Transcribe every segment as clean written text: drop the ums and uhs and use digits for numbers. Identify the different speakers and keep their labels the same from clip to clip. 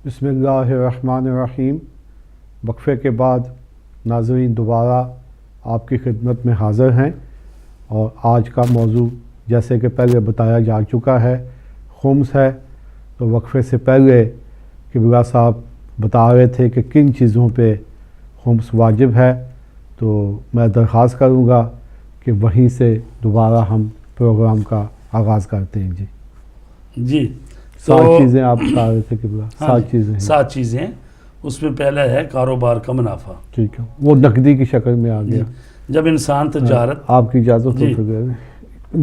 Speaker 1: بسم اللہ الرحمن الرحیم۔ وقفے کے بعد ناظرین دوبارہ آپ کی خدمت میں حاضر ہیں، اور آج کا موضوع جیسے کہ پہلے بتایا جا چکا ہے خمس ہے۔ تو وقفے سے پہلے قبلہ صاحب بتا رہے تھے کہ کن چیزوں پہ خمس واجب ہے، تو میں درخواست کروں گا کہ وہیں سے دوبارہ ہم پروگرام کا آغاز کرتے ہیں۔
Speaker 2: جی
Speaker 1: 7 چیزیں آپ بتا رہے تھے قبلہ، 7 چیزیں ہیں۔
Speaker 2: 7 چیزیں، اس میں پہلا ہے کاروبار کا منافع۔
Speaker 1: ٹھیک ہے، وہ نقدی کی شکل میں آ گیا۔
Speaker 2: جب انسان تجارت
Speaker 1: آپ کی اجازت ہو سکے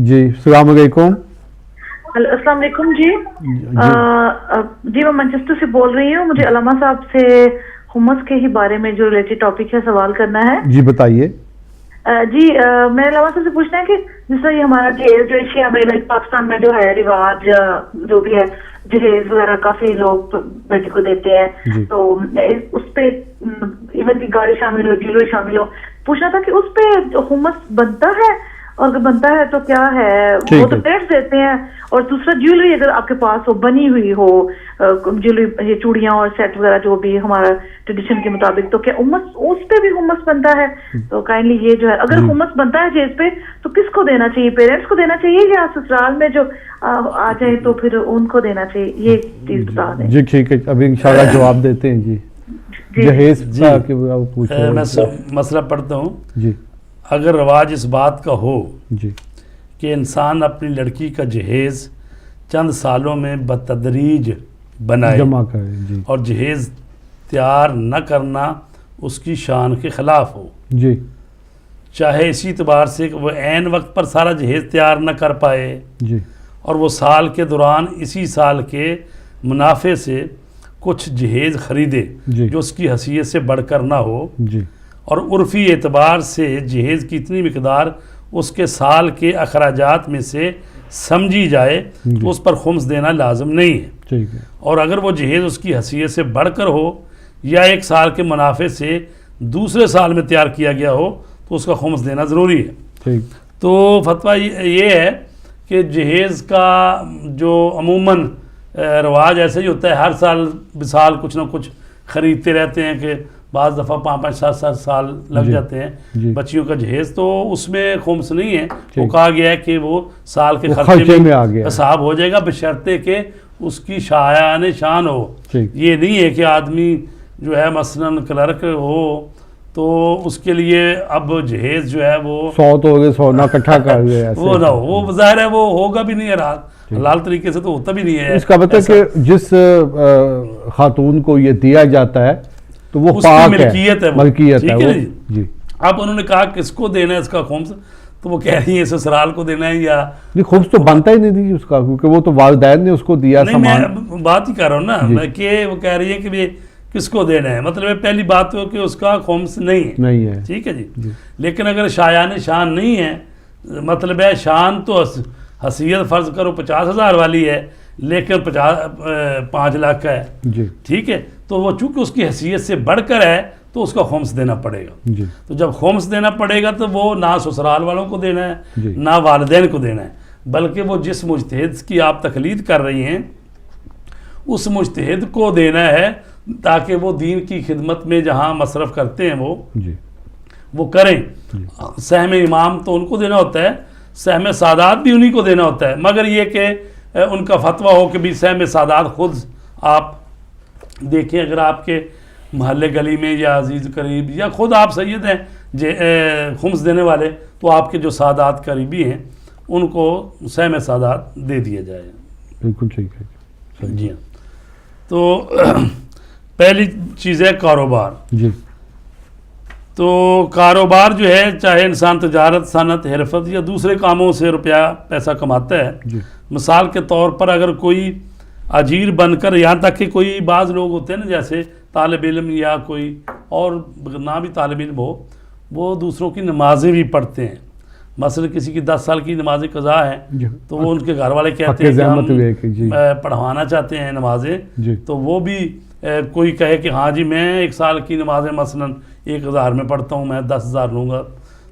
Speaker 1: جی۔ السلام علیکم۔
Speaker 3: السلام علیکم جی۔ جی میں مانچسٹر سے بول رہی ہوں، مجھے علامہ صاحب سے خمس کے ہی بارے میں جو ریلیٹڈ ٹاپک ہے سوال کرنا ہے۔
Speaker 1: جی بتائیے۔
Speaker 3: جی میں علامہ صاحب سے پوچھنا ہے کہ جس طرح یہ ہمارا جہیز جو ایشیا میں پاکستان میں جو ہے رواج جو بھی ہے جہیز وغیرہ کافی لوگ بیٹے کو دیتے ہیں، تو اس پہ ایون کی گاڑی شامل ہو، جیولری شامل ہو، پوچھنا تھا کہ اس پہ خمس بنتا ہے، اور اگر بنتا ہے تو کیا ہے؟ وہ تو ٹیکس دیتے ہیں، اور دوسرا جیولری اگر آپ کے پاس ہو، بنی ہوئی ہو جیولری، یہ چوڑیاں اور سیٹ وغیرہ جو بھی ہمارا ٹریڈیشن کے مطابق، تو کیا اس پہ بھی خمس بنتا ہے؟ تو کائنڈلی یہ جو ہے اگر خمس بنتا ہے جیز پہ تو کس کو دینا چاہیے؟ پیرنٹس کو دینا چاہیے یا سسرال میں جو آ جائے تو پھر ان کو دینا چاہیے؟ یہ چیز بتا دیں
Speaker 1: جی۔ ٹھیک ہے، ابھی انشاءاللہ جواب دیتے ہیں۔ جی جہیز کا کہ وہ پوچھ رہے ہیں۔
Speaker 2: میں مسئلہ پڑھتا ہوں۔
Speaker 1: جی۔
Speaker 2: اگر رواج اس بات کا ہو
Speaker 1: جی
Speaker 2: کہ انسان اپنی لڑکی کا جہیز چند سالوں میں بتدریج بنائے،
Speaker 1: جمع کریں، جی،
Speaker 2: اور جہیز تیار نہ کرنا اس کی شان کے خلاف ہو،
Speaker 1: جی
Speaker 2: چاہے اسی اعتبار سے کہ وہ عین وقت پر سارا جہیز تیار نہ کر پائے،
Speaker 1: جی،
Speaker 2: اور وہ سال کے دوران اسی سال کے منافع سے کچھ جہیز خریدے
Speaker 1: جی،
Speaker 2: جو اس کی حیثیت سے بڑھ کر نہ ہو،
Speaker 1: جی،
Speaker 2: اور عرفی اعتبار سے جہیز کی اتنی مقدار اس کے سال کے اخراجات میں سے سمجھی جائے تو اس پر خمس دینا لازم نہیں ہے۔
Speaker 1: ٹھیک ہے،
Speaker 2: اور اگر وہ جہیز اس کی حیثیت سے بڑھ کر ہو یا ایک سال کے منافع سے دوسرے سال میں تیار کیا گیا ہو تو اس کا خمس دینا ضروری ہے۔
Speaker 1: ٹھیک،
Speaker 2: تو فتویٰ یہ ہے کہ جہیز کا جو عموماً رواج ایسا ہی ہوتا ہے، ہر سال بسال کچھ نہ کچھ خریدتے رہتے ہیں، کہ بعض دفعہ 5-5 7 سال لگ جاتے ہیں بچیوں کا جہیز، تو اس میں خمس نہیں ہے۔ وہ کہا گیا ہے کہ وہ سال کے خرچے میں حساب ہو جائے گا، بشرطے کہ اس کی شایان شان ہو۔ یہ نہیں ہے کہ آدمی جو ہے مثلاً کلرک ہو تو اس کے لیے اب جہیز جو ہے وہ
Speaker 1: 100 تو ہو گئے، 100 نہ اکٹھا کر لیا،
Speaker 2: وہ نہ ہو، وہ ظاہر ہے وہ ہوگا بھی نہیں، حلال طریقے سے تو ہوتا بھی نہیں ہے۔
Speaker 1: اس کا مطلب کہ جس خاتون کو یہ دیا جاتا ہے تو وہ پاک ہے،
Speaker 2: ملکیت ہے،
Speaker 1: ملکیت ہے وہ۔ جی،
Speaker 2: اب انہوں نے کہا کس کو دینا ہے اس کا خمس، تو وہ کہہ رہی ہیں سسرال کو دینا ہے یا
Speaker 1: خمس تو بنتا ہی نہیں تھی اس کا، کیونکہ وہ تو والدین نے اس کو دیا سامان۔
Speaker 2: میں بات ہی کر رہا ہوں نا کہ وہ کہہ رہی ہے کہ کس کو دینا ہے، مطلب پہلی بات ہو کہ اس کا خمس نہیں ہے، ٹھیک ہے جی۔ لیکن اگر شایان شان نہیں ہے، مطلب ہے شان تو حیثیت فرض کرو 50,000 والی ہے لیکن 5 لاکھ کا ہے، ٹھیک ہے، تو وہ چونکہ اس کی حیثیت سے بڑھ کر ہے تو اس کا خمس دینا پڑے گا۔ تو جب خمس دینا پڑے گا تو وہ نہ سسرال والوں کو دینا ہے نہ والدین کو دینا ہے، بلکہ وہ جس مجتہد کی آپ تقلید کر رہی ہیں اس مجتہد کو دینا ہے، تاکہ وہ دین کی خدمت میں جہاں مصرف کرتے ہیں وہ کریں۔ سہم امام تو ان کو دینا ہوتا ہے، سہم سادات بھی انہی کو دینا ہوتا ہے، مگر یہ کہ ان کا فتویٰ ہو کہ بھی سہم سادات خود آپ دیکھیں، اگر آپ کے محلے گلی میں یا عزیز قریب یا خود آپ سید ہیں خمس دینے والے، تو آپ کے جو سادات قریبی ہیں ان کو سہم سادات دے دیا جائے۔
Speaker 1: بالکل ٹھیک ہے
Speaker 2: جی ہاں۔ تو پہلی چیز ہے کاروبار۔
Speaker 1: جی،
Speaker 2: تو کاروبار جو ہے چاہے انسان تجارت، صنعت، حرفت یا دوسرے کاموں سے روپیہ پیسہ کماتا ہے، مثال کے طور پر اگر کوئی اجیر بن کر، یہاں تک کہ کوئی بعض لوگ ہوتے ہیں نا جیسے طالب علم یا کوئی اور نہ بھی طالب علم ہو، وہ دوسروں کی نمازیں بھی پڑھتے ہیں، مثلا کسی کی 10 سال کی نماز قضا ہے تو وہ ان کے گھر والے کہتے ہیں کہ ہم پڑھوانا چاہتے ہیں نمازیں، تو وہ بھی کوئی کہے کہ ہاں جی میں 1 سال کی نمازیں مثلا 1,000 میں پڑھتا ہوں، میں 10,000 لوں گا،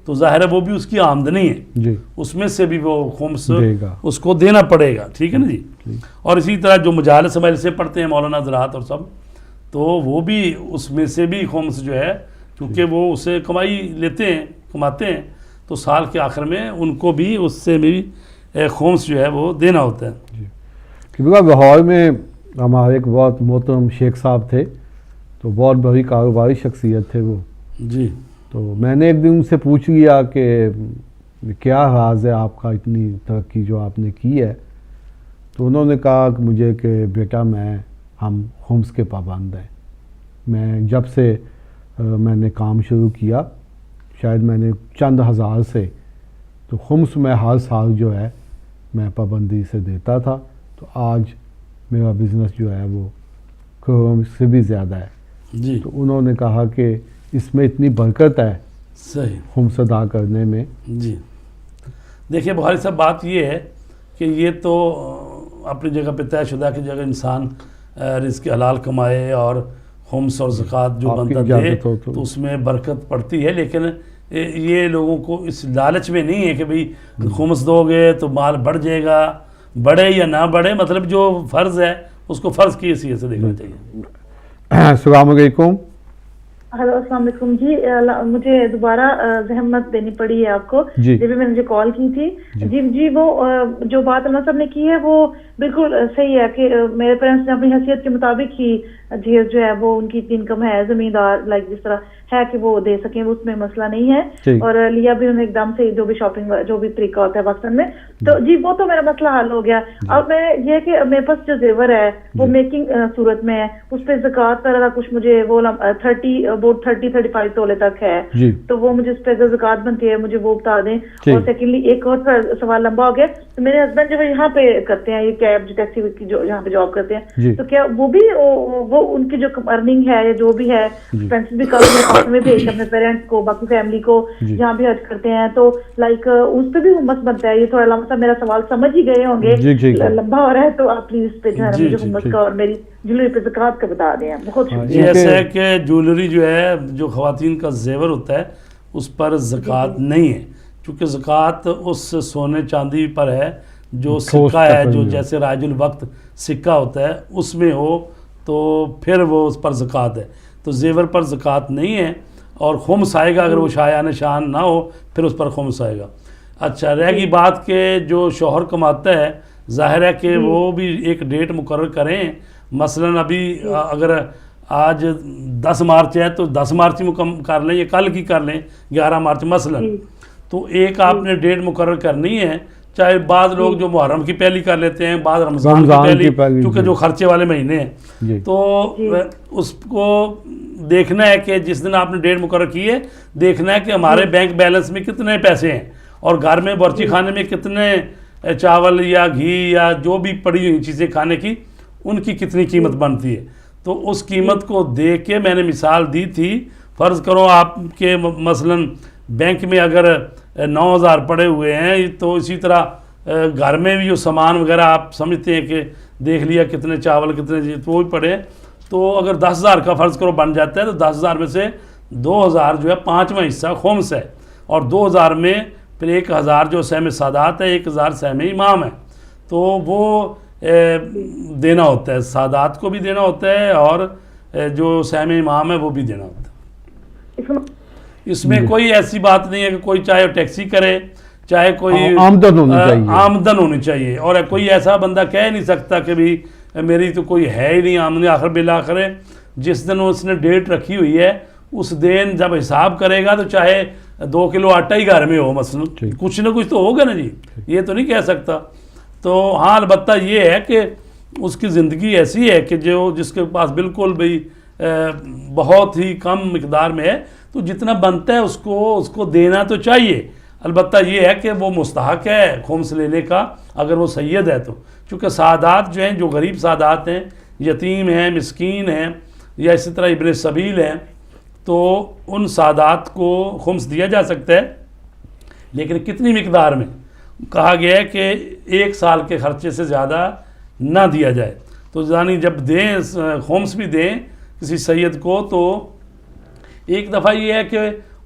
Speaker 2: تو ظاہر ہے وہ بھی اس کی آمدنی ہے
Speaker 1: جی،
Speaker 2: اس میں سے بھی وہ خمس
Speaker 1: دے گا،
Speaker 2: اس کو دینا پڑے گا، ٹھیک ہے نا جی. اور اسی طرح جو مجالس میں سے پڑھتے ہیں مولانا حضرات اور سب، تو وہ بھی اس میں سے بھی خمس جو ہے کیونکہ وہ اسے کماتے ہیں تو سال کے آخر میں ان کو بھی اس سے بھی خمس جو ہے وہ دینا ہوتا ہے.
Speaker 1: جی. کیونکہ لاہور میں ہمارے ایک بہت محترم شیخ صاحب تھے، تو بہت بڑی کاروباری شخصیت تھے وہ.
Speaker 2: جی.
Speaker 1: تو میں نے ایک دن ان سے پوچھ لیا کہ کیا راز ہے آپ کا اتنی ترقی جو آپ نے کی ہے؟ تو انہوں نے کہا کہ مجھے کہ بیٹا ہم خمس کے پابند ہیں. میں جب سے میں نے کام شروع کیا، شاید میں نے چند ہزار سے، تو خمس میں ہر سال جو ہے میں پابندی سے دیتا تھا. تو آج میرا بزنس جو ہے وہ کروڑوں سے بھی زیادہ ہے.
Speaker 2: جی.
Speaker 1: تو انہوں نے کہا کہ اس میں اتنی برکت ہے
Speaker 2: صحیح
Speaker 1: خمس ادا کرنے میں.
Speaker 2: جی. دیکھیے بخاری صاحب بات یہ ہے کہ یہ تو اپنی جگہ پہ طے شدہ کی جگہ انسان رزق حلال کمائے اور خمس اور زکوٰۃ جو بنتا دے تو اس میں برکت پڑتی ہے، لیکن یہ لوگوں کو اس لالچ میں نہیں ہے کہ بھئی خمس دو گے تو مال بڑھ جائے گا، بڑھے یا نہ بڑھے، مطلب جو فرض ہے اس کو فرض کی حیثیت سے دیکھنا چاہیے.
Speaker 1: السلام علیکم.
Speaker 3: ہلو السلام علیکم جی. مجھے دوبارہ زحمت دینی پڑی ہے آپ کو،
Speaker 1: جی
Speaker 3: جب بھی میں نے کال کی تھی. جی وہ جو بات علامہ صاحب نے کی ہے وہ بالکل صحیح ہے کہ میرے پیرنٹس نے اپنی حیثیت کے مطابق ہی جہیز جو ہے وہ ان کی انکم ہے زمیندار لائک جس طرح ہے کہ وہ دے سکیں، اس میں مسئلہ نہیں ہے. اور لیا بھی انہوں نے ایک دم سے جو بھی شاپنگ جو بھی طریقہ ہوتا ہے پاکستان میں، تو جی وہ تو میرا مسئلہ حل ہو گیا. اب میں یہ کہ میرے پاس جو زیور ہے وہ میکنگ صورت میں ہے، اس پہ زکوٰۃ وغیرہ کچھ مجھے وہ 30-35 تولے تک ہے، تو وہ مجھے اس پہ اگر زکوٰۃ بنتی ہے مجھے وہ بتا دیں. اور سیکنڈلی ایک اور سوال لمبا ہو گیا، تو میرے ہسبینڈ جو یہاں پہ کرتے ہیں یہ کیب جو ٹیکسی کی جو یہاں پہ جاب کرتے ہیں، تو کیا وہ بھی وہ ان کی جو ارننگ ہے یا جو بھی ہے ایکسپینسز بھی کر میں بھیجتے اپنے پیرنٹس کو باقی فیملی کو جہاں بھی حج کرتے ہیں، تو لائک اس پہ بھی ہمت بنتا ہے. یہ تھوڑا علامہ صاحب میرا سوال سمجھ ہی گئے ہوں گے، لمبا ہو رہا ہے تو آپ پلیز اس پہ جو ہے مجھے ہمت کا اور میری جویلری پہ زکوٰۃ کا بتا دیں. بہت شکریہ.
Speaker 2: ایسا ہے کہ جویلری جو ہے جو خواتین کا زیور ہوتا ہے اس پر زکوٰۃ نہیں ہے، کیونکہ زکوٰۃ اس سونے چاندی پر ہے جو سکہ ہے، جو جیسے راج الوقت سکہ ہوتا ہے اس میں ہو تو پھر وہ اس پر زکوٰۃ ہے. تو زیور پر زکوٰۃ نہیں ہے، اور خمس آئے گا اگر وہ شایان شان نہ ہو پھر اس پر خمس آئے گا. اچھا رہ گئی بات کہ جو شوہر کماتا ہے، ظاہر ہے کہ وہ بھی ایک ڈیٹ مقرر کریں. مثلا ابھی اگر آج 10 مارچ ہے تو 10 مارچ مکمل کر لیں یا کل کی کر لیں 11 مارچ مثلا، تو ایک آپ نے ڈیٹ مقرر کرنی ہے. چاہے بعض لوگ جو محرم کی پہلی کر لیتے ہیں، بعض رمضان کی پہلی، کیونکہ جو خرچے والے مہینے ہیں، تو اس کو دیکھنا ہے کہ جس دن آپ نے ڈیٹ مقرر کی ہے دیکھنا ہے کہ ہمارے بینک بیلنس میں کتنے پیسے ہیں اور گھر میں باورچی خانے میں کتنے چاول یا گھی یا جو بھی پڑی ہوئی چیزیں کھانے کی ان کی کتنی قیمت بنتی ہے. تو اس قیمت کو دیکھ کے میں نے مثال دی تھی. فرض کرو آپ کے مثلا بینک میں اگر 9,000 پڑے ہوئے ہیں، تو اسی طرح گھر میں بھی جو سامان وغیرہ آپ سمجھتے ہیں کہ دیکھ لیا کتنے چاول کتنے تو وہ بھی پڑے، تو اگر 10,000 کا فرض کرو بن جاتا ہے تو 10,000 میں سے 2,000 جو ہے 5واں حصہ خمس ہے، اور 2,000 میں پھر 1,000 جو سہم سادات ہے، 1,000 سہم امام ہے. تو وہ دینا ہوتا ہے، سادات کو بھی دینا ہوتا ہے اور جو سہم امام ہے وہ بھی دینا ہوتا ہے. اس میں کوئی ایسی بات نہیں ہے کہ کوئی چاہے ٹیکسی کرے، چاہے کوئی آمدن ہونی چاہیے، اور کوئی ایسا بندہ کہہ نہیں سکتا کہ بھی میری تو کوئی ہے ہی نہیں آمدنی. آخر بالآخر جس دن اس نے ڈیٹ رکھی ہوئی ہے اس دن جب حساب کرے گا تو چاہے 2 کلو آٹا ہی گھر میں ہو مثلا، کچھ نہ کچھ تو ہوگا نا جی، یہ تو نہیں کہہ سکتا. تو ہاں البتہ یہ ہے کہ اس کی زندگی ایسی ہے کہ جو جس کے پاس بالکل بھی بہت ہی کم مقدار میں ہے، تو جتنا بنتا ہے اس کو دینا تو چاہیے. البتہ یہ ہے کہ وہ مستحق ہے خمس لینے کا اگر وہ سید ہے تو، چونکہ سادات جو ہیں جو غریب سادات ہیں، یتیم ہیں، مسکین ہیں، یا اسی طرح ابن سبیل ہیں، تو ان سادات کو خمس دیا جا سکتا ہے، لیکن کتنی مقدار میں؟ کہا گیا ہے کہ 1 سال کے خرچے سے زیادہ نہ دیا جائے. تو یعنی جب دیں خمس بھی دیں کسی سید کو تو ایک دفعہ یہ ہے کہ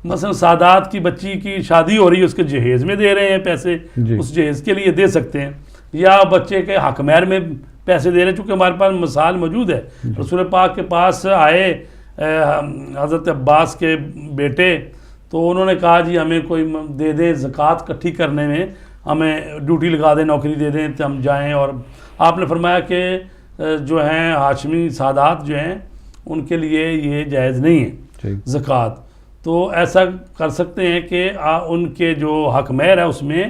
Speaker 2: مثلا سادات کی بچی کی شادی ہو رہی ہے، اس کے جہیز میں دے رہے ہیں پیسے، اس جہیز کے لیے دے سکتے ہیں، یا بچے کے حق مہر میں پیسے دے رہے ہیں، چونکہ ہمارے پاس مثال موجود ہے۔ رسول پاک کے پاس آئے حضرت عباس کے بیٹے، تو انہوں نے کہا جی ہمیں کوئی دے دیں زکوٰۃ اکٹھی کرنے میں، ہمیں ڈیوٹی لگا دیں، نوکری دے دیں تو ہم جائیں، اور آپ نے فرمایا کہ جو ہیں ہاشمی سادات جو ہیں ان کے لیے یہ جائز نہیں ہے زکوٰۃ، تو ایسا کر سکتے ہیں کہ ان کے جو حق مہر ہے اس میں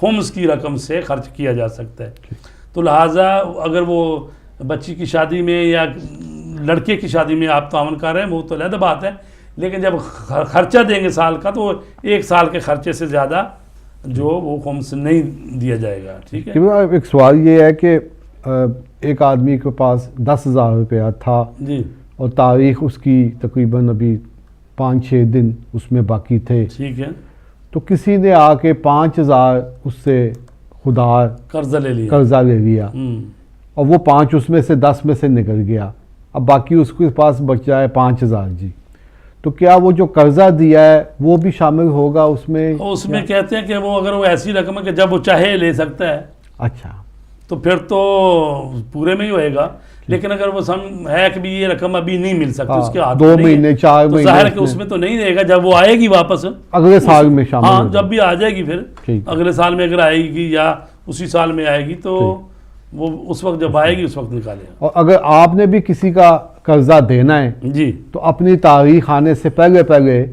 Speaker 2: خمس کی رقم سے خرچ کیا جا سکتا ہے۔ تو لہٰذا اگر وہ بچی کی شادی میں یا لڑکے کی شادی میں آپ تعاون کر رہے ہیں وہ تو علیحدہ بات ہے، لیکن جب خرچہ دیں گے سال کا تو ایک سال کے خرچے سے زیادہ جو وہ خمس نہیں دیا جائے گا۔ ٹھیک ہے،
Speaker 1: ایک سوال یہ ہے کہ ایک آدمی کے پاس 10,000 روپیہ تھا
Speaker 2: جی،
Speaker 1: اور تاریخ اس کی تقریباً ابھی 5-6 دن اس میں باقی تھے،
Speaker 2: ٹھیک ہے،
Speaker 1: تو کسی نے آ کے 5,000 اس سے خدا
Speaker 2: قرضہ لے
Speaker 1: لیا اور وہ 5 اس میں سے 10 میں سے نکل گیا، اب باقی اس کے پاس بچ جائے 5,000 جی، تو کیا وہ جو قرضہ دیا ہے وہ بھی شامل ہوگا اس میں؟
Speaker 2: اس میں کہتے ہیں کہ وہ اگر وہ ایسی رقم ہے کہ جب وہ چاہے لے سکتا ہے،
Speaker 1: اچھا،
Speaker 2: تو پھر تو پورے میں ہی ہوئے گا، لیکن اگر وہ ہے کہ بھی یہ رقم ابھی نہیں مل سکتی اس کے ہاتھ
Speaker 1: 2 مہینے 4
Speaker 2: مہینے، ظاہر ہے کہ اس میں تو نہیں دے گا، جب وہ آئے گی واپس
Speaker 1: اگلے سال میں شامل،
Speaker 2: ہاں جب بھی آ جائے گی پھر اگلے سال میں اگر آئے گی یا اسی سال میں آئے گی تو وہ اس وقت جب آئے گی اس وقت نکالے گا۔
Speaker 1: اور اگر آپ نے بھی کسی کا قرضہ دینا ہے
Speaker 2: جی
Speaker 1: تو اپنی تاریخ آنے سے پہلے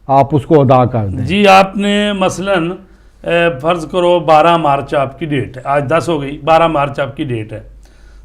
Speaker 1: آپ اس کو ادا کر دیں۔
Speaker 2: جی، آپ نے مثلاً فرض کرو 12 مارچ آپ کی ڈیٹ ہے، آج 10 ہو گئی، 12 مارچ آپ کی ڈیٹ ہے،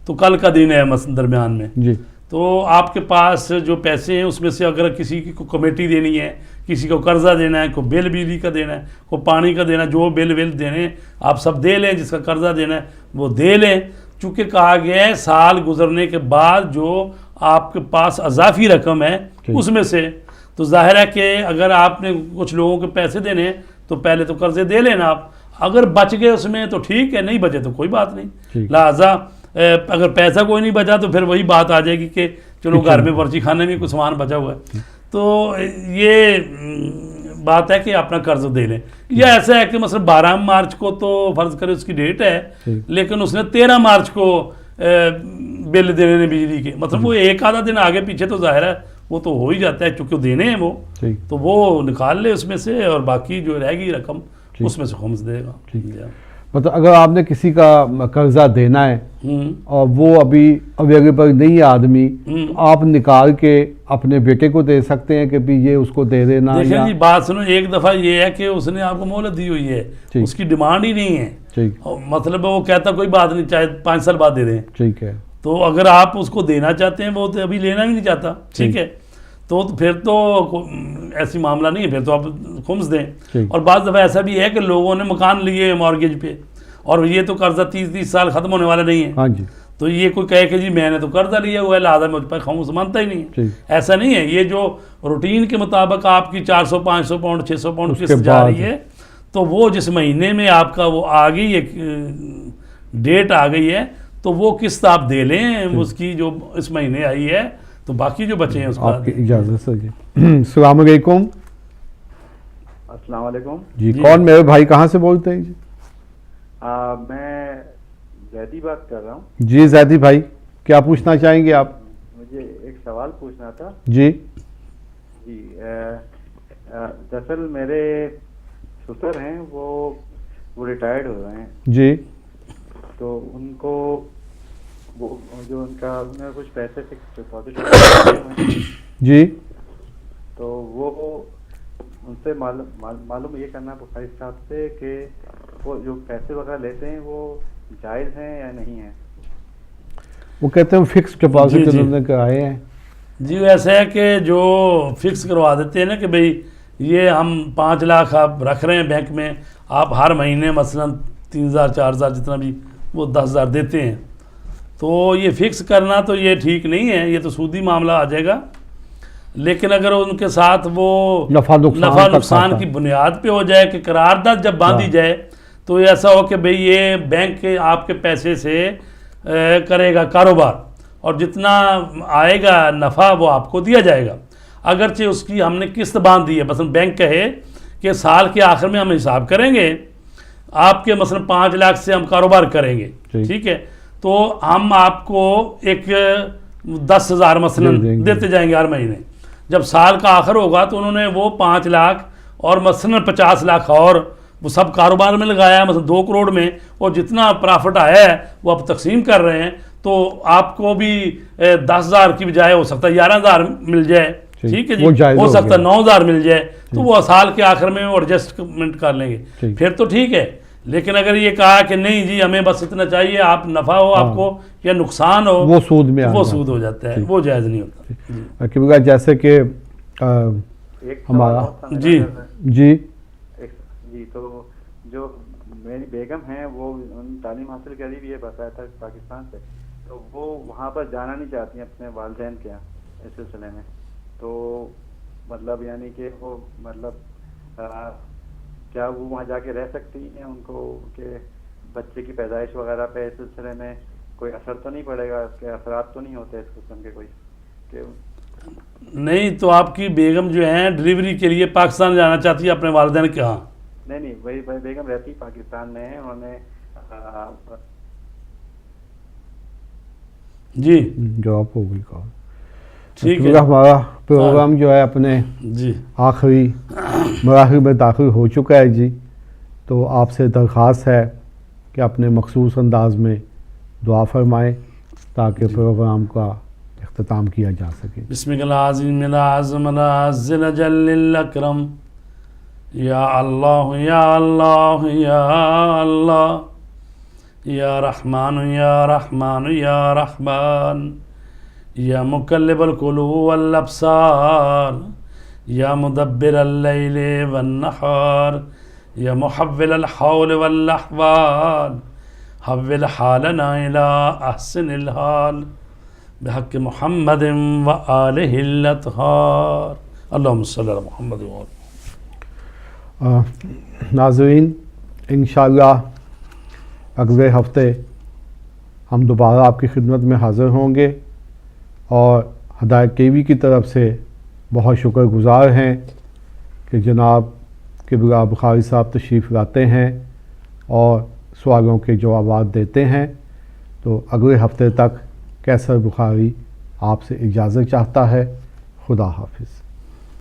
Speaker 2: تو کل کا دن ہے مثلا درمیان میں،
Speaker 1: جی،
Speaker 2: تو آپ کے پاس جو پیسے ہیں اس میں سے اگر کسی کو کمیٹی دینی ہے، کسی کو قرضہ دینا ہے، کوئی بل بجلی کا دینا ہے، کوئی پانی کا دینا ہے، جو بل دینے ہیں آپ سب دے لیں، جس کا قرضہ دینا ہے وہ دے لیں، چونکہ کہا گیا ہے سال گزرنے کے بعد جو آپ کے پاس اضافی رقم ہے اس میں سے، تو ظاہر ہے کہ اگر آپ نے کچھ لوگوں کے پیسے دینے ہیں تو پہلے تو قرضے دے لینا آپ، اگر بچ گئے اس میں تو ٹھیک ہے، نہیں بچے تو کوئی بات نہیں، لہٰذا اگر پیسہ کوئی نہیں بچا تو پھر وہی بات آ جائے گی کہ چلو گھر میں ورچی خانے میں کوئی سامان بچا ہوا ہے، تو یہ بات ہے کہ اپنا قرض دے لیں، یا ایسا ہے کہ مثلا 12 مارچ کو تو فرض کرے اس کی ڈیٹ ہے، لیکن اس نے 13 مارچ کو بل دینے نے بجلی کے، مطلب وہ ایک آدھا دن آگے پیچھے تو ظاہر ہے وہ تو ہو ہی جاتا ہے، چونکہ دینے ہیں وہ، تو وہ نکال لے اس میں سے، اور باقی جو رہے گی رقم اس میں سے خمس دے گا۔
Speaker 1: مطلب اگر آپ نے کسی کا قرضہ دینا ہے اور وہ ابھی اویلیبل نہیں ہے آدمی، آپ نکال کے اپنے بیٹے کو دے سکتے ہیں کہ بھی یہ اس کو دے دینا۔
Speaker 2: دیکھیں جی بات سنو، ایک دفعہ یہ ہے کہ اس نے آپ کو مہلت دی ہوئی ہے، اس کی ڈیمانڈ ہی نہیں ہے، مطلب وہ کہتا کوئی بات نہیں، چاہے 5 سال بعد دے دیں، ٹھیک ہے، تو اگر آپ اس کو دینا چاہتے ہیں وہ تو ابھی لینا بھی نہیں چاہتا، ٹھیک ہے، تو پھر تو ایسی معاملہ نہیں ہے، پھر تو آپ خمس دیں۔ اور بعض دفعہ ایسا بھی ہے کہ لوگوں نے مکان لیے مارگیج پہ اور یہ تو قرضہ 30 سال ختم ہونے والا نہیں ہے، تو یہ کوئی کہے کہ جی میں نے تو قرضہ لیا ہوا ہے لہٰذا مجھ پر خمس مانتا ہی نہیں ہے، ایسا نہیں ہے، یہ جو روٹین کے مطابق آپ کی 400 500 پاؤنڈ 600 پاؤنڈ قسط جا رہی ہے، تو وہ جس مہینے میں آپ کا وہ آ گئی ایک ڈیٹ آ گئی ہے تو وہ قسط آپ دے لیں اس کی جو اس مہینے آئی ہے، تو باقی جو بچے ہیں اس کو
Speaker 1: آپ کی اجازت سے۔ جی السلام علیکم۔
Speaker 4: السلام علیکم
Speaker 1: جی، کون میرے بھائی کہاں سے بولتے ہیں؟ جی
Speaker 4: میں زیدی بات کر رہا ہوں۔
Speaker 1: جی زیدی بھائی، کیا پوچھنا چاہیں گے آپ؟
Speaker 4: مجھے ایک سوال پوچھنا تھا۔
Speaker 1: جی
Speaker 4: جی، دراصل میرے سسر ہیں، وہ ریٹائرڈ ہو رہے ہیں،
Speaker 1: جی،
Speaker 4: تو ان کو جو ان کا کچھ پیسے فکس ڈپازٹ
Speaker 1: جی،
Speaker 4: تو وہ ان سے معلوم یہ کرنا بخاری صاحب سے کہ وہ جو پیسے وغیرہ لیتے ہیں وہ جائز ہیں یا نہیں ہیں؟
Speaker 1: وہ کہتے ہیں فکس ڈپازٹ انہوں نے کرائے ہیں۔
Speaker 2: جی ایسا ہے کہ جو فکس کروا دیتے ہیں نا کہ بھئی یہ ہم 5 لاکھ آپ رکھ رہے ہیں بینک میں، آپ ہر مہینے مثلا 3000 4000 جتنا بھی وہ 10000 دیتے ہیں، تو یہ فکس کرنا تو یہ ٹھیک نہیں ہے، یہ تو سودی معاملہ آ جائے گا، لیکن اگر ان کے ساتھ وہ نفع نقصان کی بنیاد پہ ہو جائے کہ قرارداد جب باندھی جائے تو ایسا ہو کہ بھئی یہ بینک کے آپ کے پیسے سے کرے گا کاروبار اور جتنا آئے گا نفع وہ آپ کو دیا جائے گا۔ اگرچہ اس کی ہم نے قسط باندھ دی ہے، مثلا بینک کہے کہ سال کے آخر میں ہم حساب کریں گے آپ کے مثلا 5 لاکھ سے ہم کاروبار کریں گے، ٹھیک ہے، تو ہم آپ کو ایک 10,000 مثلا دیتے جائیں گے ہر مہینے. جب سال کا آخر ہوگا تو انہوں نے وہ 5 لاکھ اور مثلا 50 لاکھ اور وہ سب کاروبار میں لگایا ہے، مثلا 2 کروڑ میں، اور جتنا پرافٹ آیا ہے وہ اب تقسیم کر رہے ہیں، تو آپ کو بھی 10,000 کی بجائے ہو سکتا ہے 11,000 مل جائے، ٹھیک ہے جی، ہو سکتا ہے 9,000 مل جائے، تو وہ سال کے آخر میں وہ ایڈجسٹمنٹ کر لیں گے، پھر تو ٹھیک ہے. لیکن اگر یہ کہا کہ نہیں جی ہمیں بس اتنا چاہیے، آپ نفع ہو آپ کو یا نقصان ہو،
Speaker 1: وہ سود میں
Speaker 2: وہ سود ہو جاتا ہے، وہ جائز نہیں ہوتا.
Speaker 1: کیونکہ جیسے کہ ہمارا
Speaker 2: جی
Speaker 1: جی
Speaker 4: جی تو جو میری بیگم ہیں وہ تعلیم حاصل کری بھی ہے باقاعدہ پاکستان سے، تو وہ وہاں پر جانا نہیں چاہتی ہیں اپنے والدین کے اس سلسلے میں، تو مطلب یعنی کہ وہ مطلب کیا وہ وہاں جا کے رہ سکتی ہیں؟ ان کو کہ بچے کی پیدائش وغیرہ پہ اس سلسلے میں کوئی اثر تو نہیں پڑے گا، اس کے اثرات تو نہیں ہوتے اس قسم کے کوئی کہ
Speaker 2: نہیں؟ تو آپ کی بیگم جو ہیں ڈلیوری کے لیے پاکستان جانا چاہتی ہے اپنے والدین کے ہاں؟
Speaker 4: نہیں وہی بیگم رہتی پاکستان میں ہے، انہوں نے
Speaker 2: جی
Speaker 1: جواب ہو گئی کال.
Speaker 2: ٹھیک ہے،
Speaker 1: ہمارا پروگرام جو ہے اپنے
Speaker 2: جی
Speaker 1: آخری مراحل میں داخل ہو چکا ہے جی. تو آپ سے درخواست ہے کہ اپنے مخصوص انداز میں دعا فرمائیں تاکہ پروگرام کا اختتام کیا جا سکے.
Speaker 2: بسم اللہ العظیم العظم العزل جل الاکرم، یا اللہ یا اللہ یا اللہ، یا رحمان یا رحمان یا رحمان، یا مقلب القلوب والابصار، یا مدبر اللیل والنہار، یا محول الحول والاحوال، حول حالنا الى احسن الحال بحق محمد و آلہ الاطہار، اللہم صلی علی محمد و آلہ.
Speaker 1: ناظرین انشاءاللہ اگلے ہفتے ہم دوبارہ آپ کی خدمت میں حاضر ہوں گے، اور ہدایت ٹی وی کی طرف سے بہت شکر گزار ہیں کہ جناب قبلہ بخاری صاحب تشریف لاتے ہیں اور سوالوں کے جوابات دیتے ہیں. تو اگلے ہفتے تک قیصر بخاری آپ سے اجازت چاہتا ہے. خدا حافظ.